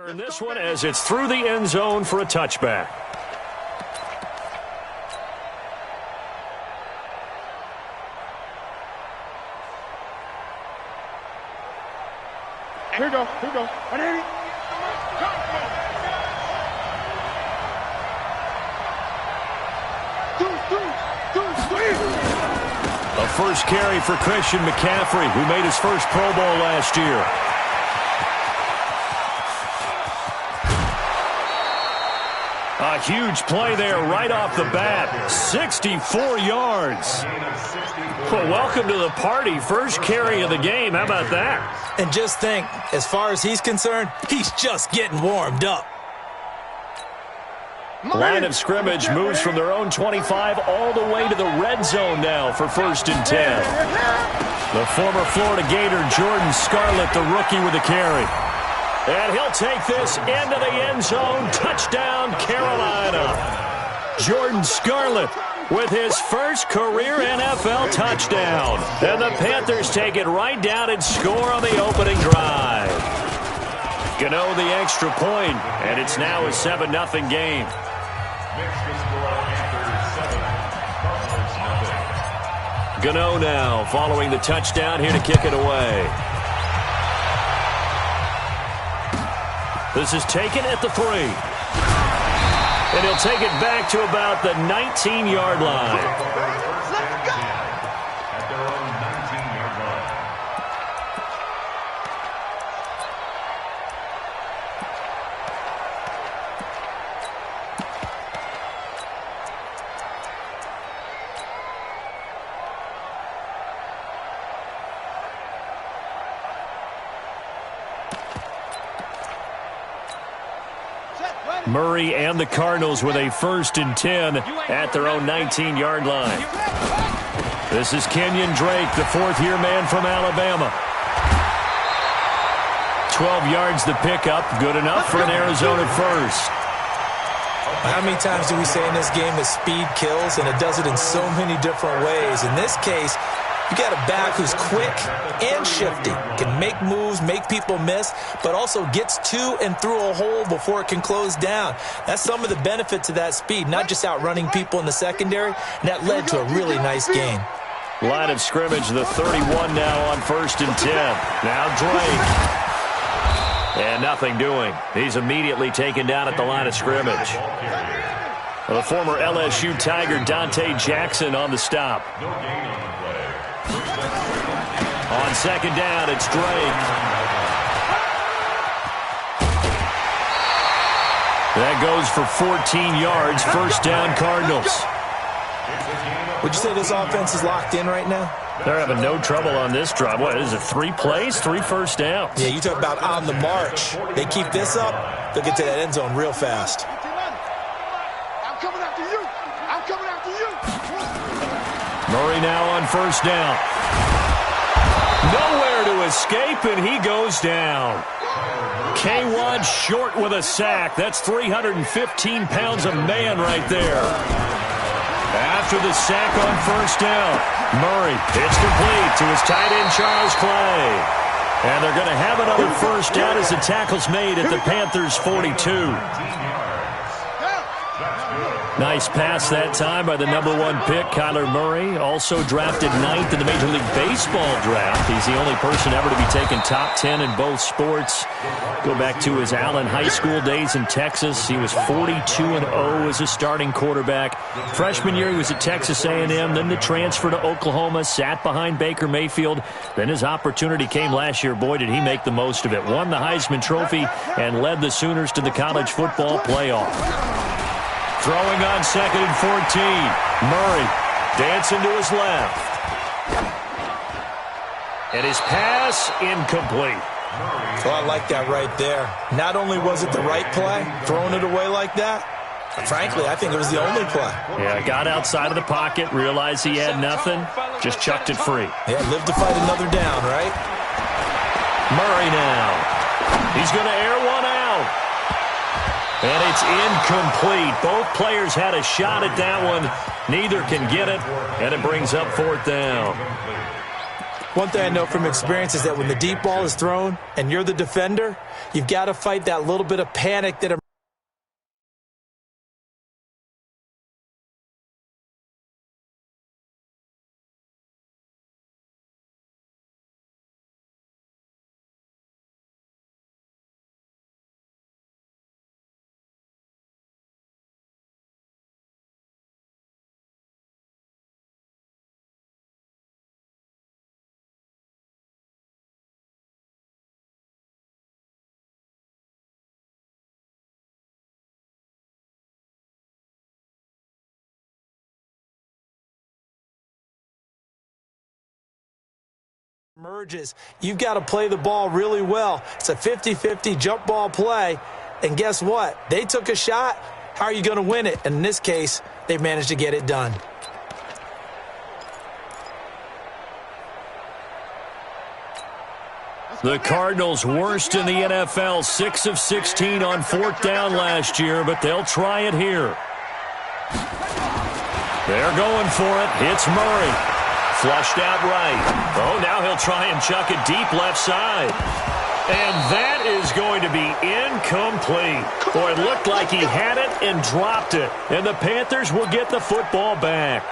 Turn this one as it's through the end zone for a touchback. Here we go. A first carry for Christian McCaffrey, who made his first Pro Bowl last year. A huge play there right off the bat. 64 yards. Well, welcome to the party. First carry of the game. How about that? And just think, as far as he's concerned, he's just getting warmed up. Line of scrimmage moves from their own 25 all the way to the red zone now for 1st and 10. The former Florida Gator, Jordan Scarlett, the rookie with the carry. And he'll take this into the end zone. Touchdown, Carolina. Jordan Scarlett with his first career NFL touchdown. And the Panthers take it right down and score on the opening drive. Gano the extra point, and it's now a 7-0 game. Gano now following the touchdown here to kick it away. This is taken at the 3. And he'll take it back to about the 19-yard line. Murray and the Cardinals with a 1st and 10 at their own 19-yard line. This is Kenyon Drake, the 4th-year man from Alabama. 12 yards the pickup, good enough for an Arizona first. How many times do we say in this game that speed kills, and it does it in so many different ways? In this case, you got a back who's quick and shifty, can make moves, make people miss, but also gets to and through a hole before it can close down. That's some of the benefits of that speed, not just outrunning people in the secondary, and that led to a really nice gain. Line of scrimmage, the 31 now on 1st and 10. Now Drake. And nothing doing. He's immediately taken down at the line of scrimmage. The former LSU Tiger Dante Jackson on the stop. On 2nd down, it's Drake. That goes for 14 yards. 1st down, Cardinals. Would you say this offense is locked in right now? They're having no trouble on this drive. What is it, 3 plays, 3 first downs? Yeah, you talk about on the march. They keep this up, they'll get to that end zone real fast. I'm coming after you. I'm coming after you. Murray now on 1st down. Nowhere to escape, and he goes down. K-Wad short with a sack. That's 315 pounds a man right there. After the sack on 1st down, Murray, it's complete to his tight end, Charles Clay. And they're going to have another 1st down as the tackle's made at the Panthers' 42. Nice pass that time by the #1 pick, Kyler Murray. Also drafted 9th in the Major League Baseball draft. He's the only person ever to be taken top 10 in both sports. Go back to his Allen High School days in Texas. He was 42-0 as a starting quarterback. Freshman year, he was at Texas A&M. Then the transfer to Oklahoma, sat behind Baker Mayfield. Then his opportunity came last year. Boy, did he make the most of it. Won the Heisman Trophy and led the Sooners to the college football playoff. Throwing on 2nd and 14. Murray dancing to his left. And his pass incomplete. Well, I like that right there. Not only was it the right play, throwing it away like that, frankly, I think it was the only play. Yeah, got outside of the pocket, realized he had nothing, just chucked it free. Yeah, live to fight another down, right? Murray now. He's going to air one out. And it's incomplete. Both players had a shot at that one. Neither can get it, and it brings up 4th down. One thing I know from experience is that when the deep ball is thrown and you're the defender, you've got to fight that little bit of panic that emerges. You've got to play the ball really well. It's a 50-50 jump ball play. And guess what? They took a shot. How are you going to win it? And in this case, they've managed to get it done. The Cardinals worst in the NFL, 6 of 16 on 4th down last year, but they'll try it here. They're going for it. Hits Murray. Flushed out right. Oh, now he'll try and chuck it deep left side. And that is going to be incomplete. Boy, it looked like he had it and dropped it. And the Panthers will get the football back.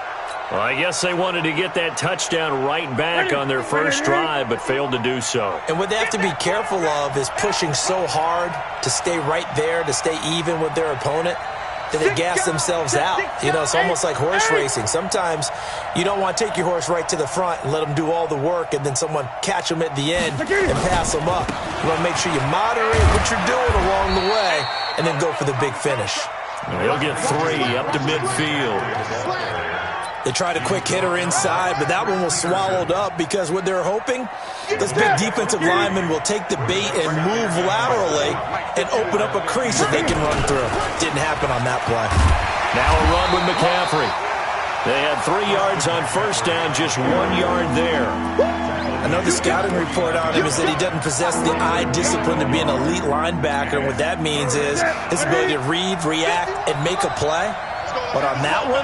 Well, I guess they wanted to get that touchdown right back on their first drive, but failed to do so. And what they have to be careful of is pushing so hard to stay right there, to stay even with their opponent, that they gas themselves out. You know, it's almost like horse racing. Sometimes you don't want to take your horse right to the front and let them do all the work, and then someone catch them at the end and pass them up. You want to make sure you moderate what you're doing along the way and then go for the big finish. He'll get 3 up to midfield. They tried a quick hitter inside, but that one was swallowed up because what they're hoping, this big defensive lineman will take the bait and move laterally and open up a crease that they can run through. Didn't happen on that play. Now a run with McCaffrey. They had 3 yards on first down, just 1 yard there. I know the scouting report on him is that he doesn't possess the eye discipline to be an elite linebacker. And what that means is his ability to read, react, and make a play. But on that one,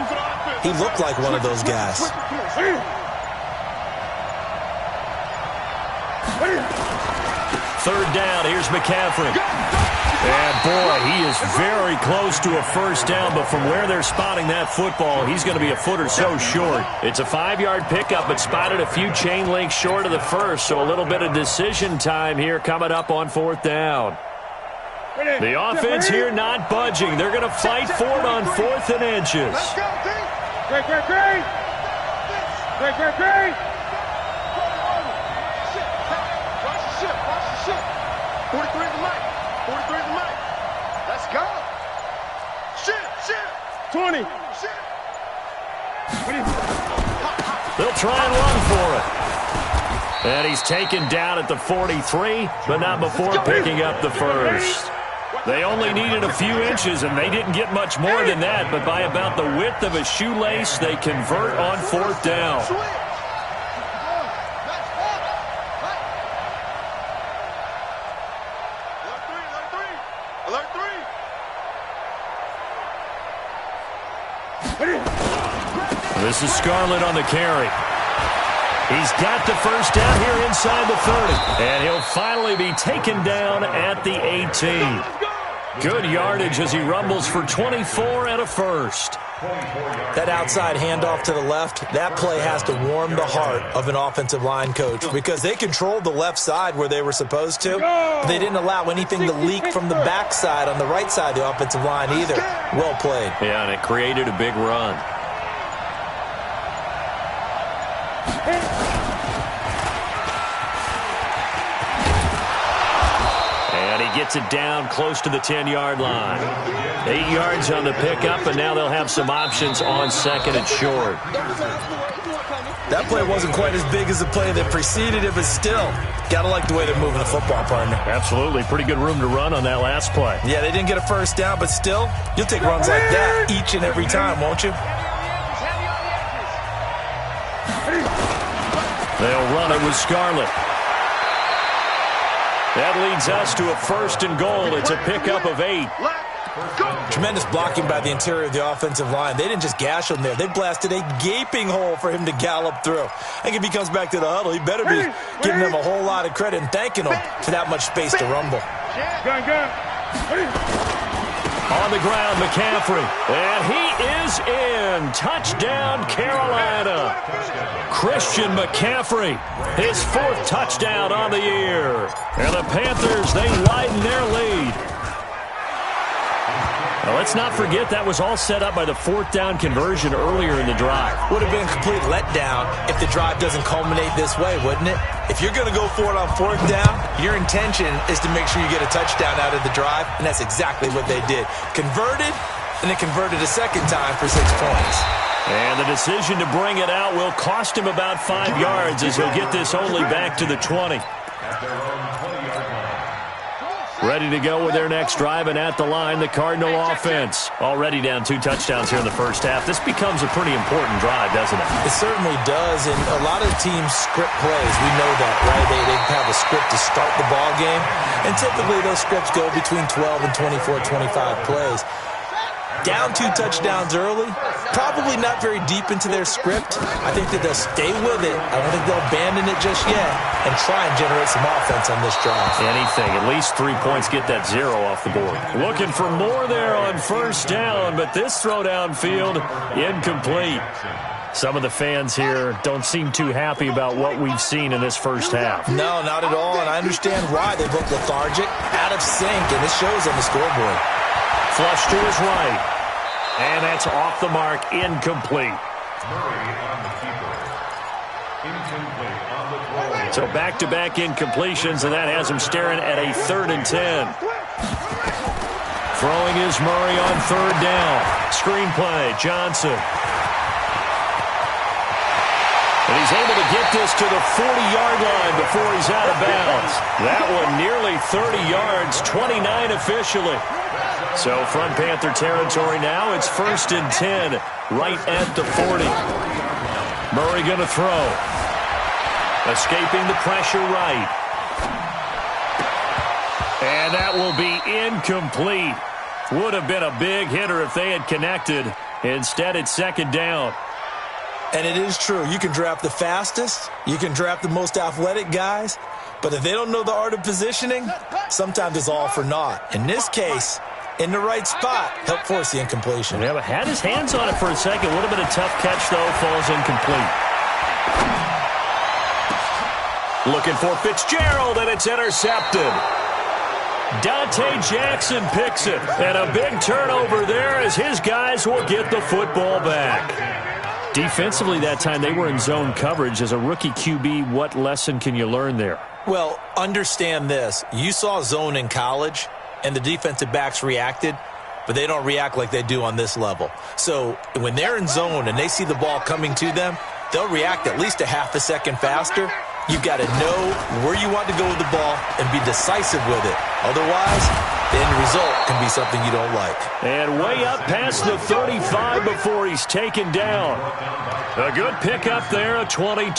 he looked like one of those guys. 3rd down, here's McCaffrey. And boy, he is very close to a first down, but from where they're spotting that football, he's going to be a foot or so short. It's a 5-yard pickup, but spotted a few chain links short of the first, so a little bit of decision time here coming up on 4th down. The offense here not budging. They're going to fight for it on 4th and inches. Great. Watch the ship. 43 is the mic. Let's go. Shit. 20. Shit. They'll try and run for it. And he's taken down at the 43, but not before picking up the first. They only needed a few inches, and they didn't get much more than that, but by about the width of a shoelace, they convert on 4th down. Alert 3. This is Scarlett on the carry. He's got the first down here inside the 30. And he'll finally be taken down at the 18. Good yardage as he rumbles for 24 and a first. That outside handoff to the left, that play has to warm the heart of an offensive line coach because they controlled the left side where they were supposed to. They didn't allow anything to leak from the backside on the right side of the offensive line either. Well played. Yeah, and it created a big run. And he gets it down close to the 10-yard line. 8 yards on the pickup, and now they'll have some options on 2nd and short. That play wasn't quite as big as the play that preceded it, but still, got to like the way they're moving the football, partner. Absolutely. Pretty good room to run on that last play. Yeah, they didn't get a first down, but still, you'll take runs like that each and every time, won't you? They'll run it with Scarlett. That leads us to a 1st and goal. It's a pickup of 8. Tremendous blocking by the interior of the offensive line. They didn't just gash him there. They blasted a gaping hole for him to gallop through. I think if he comes back to the huddle, he better be giving them a whole lot of credit and thanking them for that much space to rumble. On the ground, McCaffrey. And he is in. Touchdown, Carolina. Christian McCaffrey, his 4th touchdown on the year. And the Panthers, they widen their lead. Now, let's not forget that was all set up by the 4th down conversion earlier in the drive. Would have been a complete letdown if the drive doesn't culminate this way, wouldn't it? If you're going to go for it on 4th down, your intention is to make sure you get a touchdown out of the drive, and that's exactly what they did. Converted, and then converted a second time for 6 points. And the decision to bring it out will cost him about 5 yards as he'll get this only back to the 20. Ready to go with their next drive, and at the line, the Cardinal offense. Already down 2 touchdowns here in the first half. This becomes a pretty important drive, doesn't it? It certainly does, and a lot of teams script plays. We know that, right? They have a script to start the ball game, and typically those scripts go between 12 and 24, 25 plays. Down 2 touchdowns early, probably not very deep into their script. I think that they'll stay with it. I don't think they'll abandon it just yet and try and generate some offense on this drive. Anything, at least 3 points, get that 0 off the board. Looking for more there on 1st down, but this throw downfield, incomplete. Some of the fans here don't seem too happy about what we've seen in this first half. No, not at all, and I understand why. They look lethargic, out of sync, and it shows on the scoreboard. Flush to his right. And that's off the mark, incomplete. So back-to-back incompletions, and that has him staring at a 3rd and 10. Throwing is Murray on 3rd down. Screenplay, Johnson. And he's able to get this to the 40-yard line before he's out of bounds. That one nearly 30 yards, 29 officially. So from Panther territory now, it's 1st and 10, right at the 40. Murray going to throw. Escaping the pressure right. And that will be incomplete. Would have been a big hitter if they had connected. Instead, it's 2nd down. And it is true. You can draft the fastest. You can draft the most athletic guys. But if they don't know the art of positioning, sometimes it's all for naught. In this case, in the right spot, helped force the incompletion. Yeah, but had his hands on it for a second. Would have been a tough catch, though. Falls incomplete. Looking for Fitzgerald, and it's intercepted. Dante Jackson picks it. And a big turnover there as his guys will get the football back. Defensively that time, they were in zone coverage. As a rookie QB, what lesson can you learn there? Well, understand this. You saw zone in college, and the defensive backs reacted, but they don't react like they do on this level. So when they're in zone and they see the ball coming to them, they'll react at least a half a second faster. You've got to know where you want to go with the ball and be decisive with it. Otherwise, the end result can be something you don't like. And way up past the 35 before he's taken down. A good pickup there, a 22.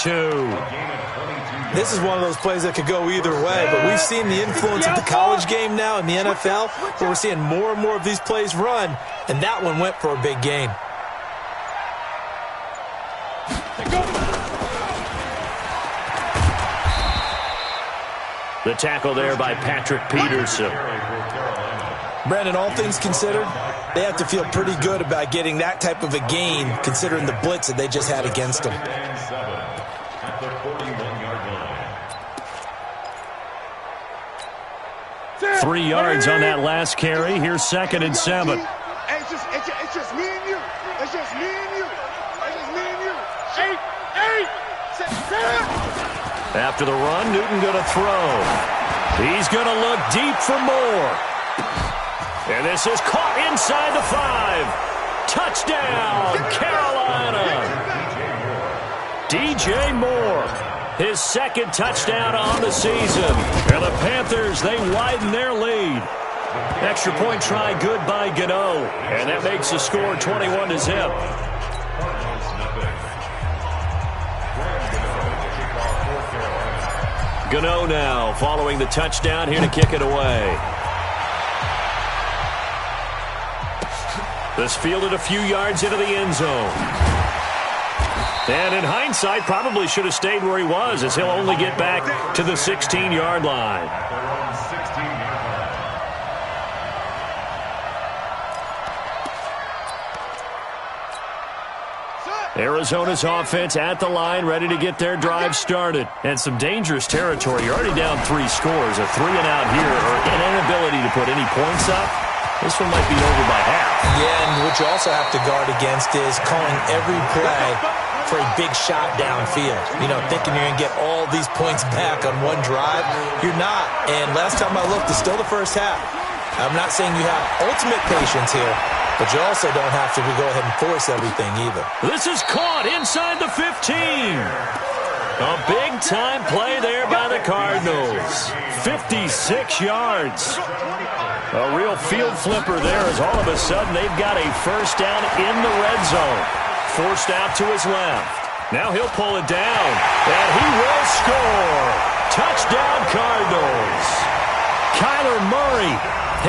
This is one of those plays that could go either way, but we've seen the influence of the college game now in the NFL, where we're seeing more and more of these plays run, and that one went for a big gain. The tackle there by Patrick Peterson. Brandon, all things considered, they have to feel pretty good about getting that type of a gain, considering the blitz that they just had against them. 3 yards on that last carry. Here's 2nd and 7. It's just me and you. It's just me and you. It's just me and you. Eight. After the run, Newton going to throw. He's going to look deep for more. And this is caught inside the 5. Touchdown, Carolina. DJ Moore, his 2nd touchdown on the season. And the Panthers, they widen their lead. Extra point try good by Gano. And that makes the score 21-0. Gano now following the touchdown, here to kick it away. This fielded a few yards into the end zone. And in hindsight, probably should have stayed where he was, as he'll only get back to the 16-yard line. Arizona's offense at the line, ready to get their drive started. And some dangerous territory. You're already down 3 scores. A 3-and-out here, or an inability to put any points up. This one might be over by half. Yeah, and what you also have to guard against is calling every play for a big shot downfield. You know, thinking you're going to get all these points back on one drive. You're not. And last time I looked, it's still the first half. I'm not saying you have ultimate patience here, but you also don't have to go ahead and force everything either. This is caught inside the 15. A big-time play there by the Cardinals. 56 yards. A real field flipper there, as all of a sudden they've got a first down in the red zone. Forced out to his left. Now he'll pull it down, and he will score. Touchdown, Cardinals. Kyler Murray,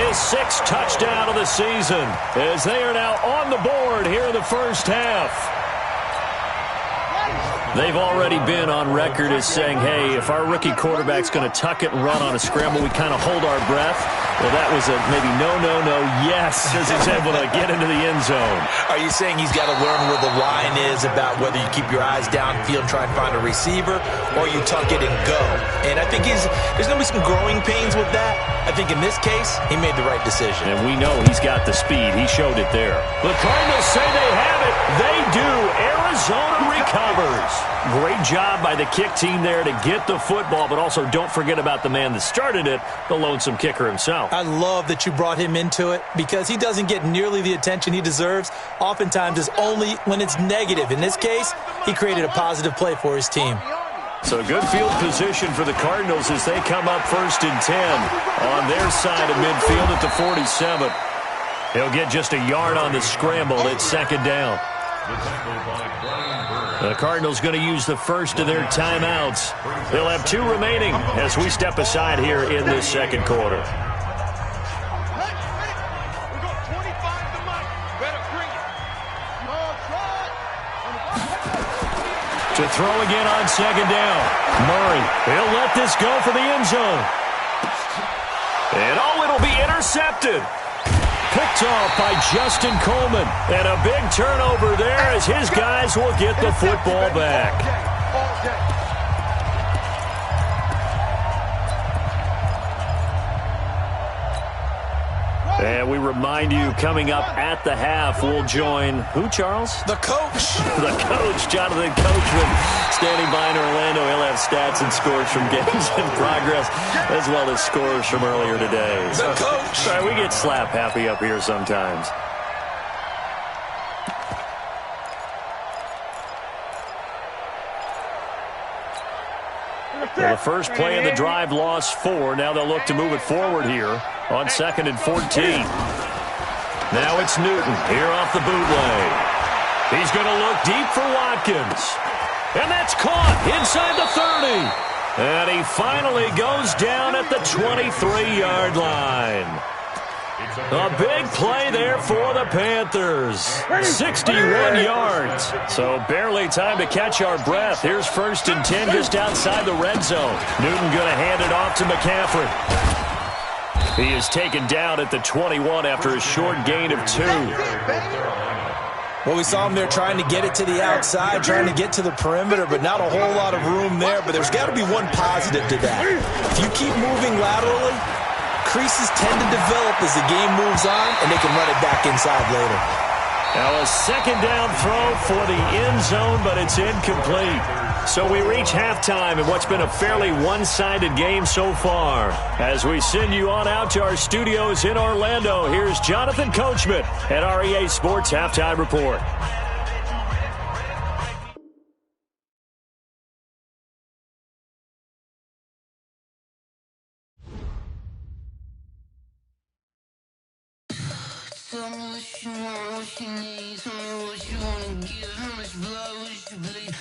his 6th touchdown of the season, as they are now on the board here in the first half. They've already been on record as saying, hey, if our rookie quarterback's going to tuck it and run on a scramble, we kind of hold our breath. Well, that was a maybe no, yes, as he's able to get into the end zone. Are you saying he's got to learn where the line is about whether you keep your eyes downfield and try and find a receiver, or you tuck it and go? And I think there's going to be some growing pains with that. I think in this case, he made the right decision. And we know he's got the speed. He showed it there. The Cardinals say they have it. They do. Arizona recovers. Great job by the kick team there to get the football, but also don't forget about the man that started it, the lonesome kicker himself. I love that you brought him into it because he doesn't get nearly the attention he deserves. Oftentimes it's only when it's negative. In this case, he created a positive play for his team. So good field position for the Cardinals as they come up 1st and 10 on their side of midfield at the 47. He'll get just a yard on the scramble. It's 2nd down. The Cardinals going to use the first of their timeouts. They'll have 2 remaining as we step aside here in this second quarter. To throw again on 2nd down. Murray, he'll let this go for the end zone. And it'll be intercepted. Picked off by Justin Coleman. And a big turnover there as his guys will get the football back. And we remind you, coming up at the half, we'll join who, Charles? The coach. The coach, Jonathan Coachman, standing by in Orlando. He'll have stats and scores from games in progress, as well as scores from earlier today. The coach. Sorry, we get slap happy up here sometimes. Well, the first play of the drive lost 4. Now they'll look to move it forward here on 2nd and 14. Now it's Newton here off the bootleg. He's going to look deep for Watkins. And that's caught inside the 30. And he finally goes down at the 23-yard line. A big play there for the Panthers. 61 yards. So barely time to catch our breath. Here's 1st and 10 just outside the red zone. Newton going to hand it off to McCaffrey. He is taken down at the 21 after a short gain of 2. Well, we saw him there trying to get it to the outside, trying to get to the perimeter, but not a whole lot of room there. But there's got to be one positive to that. If you keep moving laterally, creases tend to develop as the game moves on, and they can run it back inside later. Now a 2nd down throw for the end zone, but it's incomplete. So we reach halftime in what's been a fairly one-sided game so far. As we send you on out to our studios in Orlando, here's Jonathan Coachman at REA Sports Halftime Report. Tell me what you want, what you need. Tell me what you wanna give. How much blood would you bleed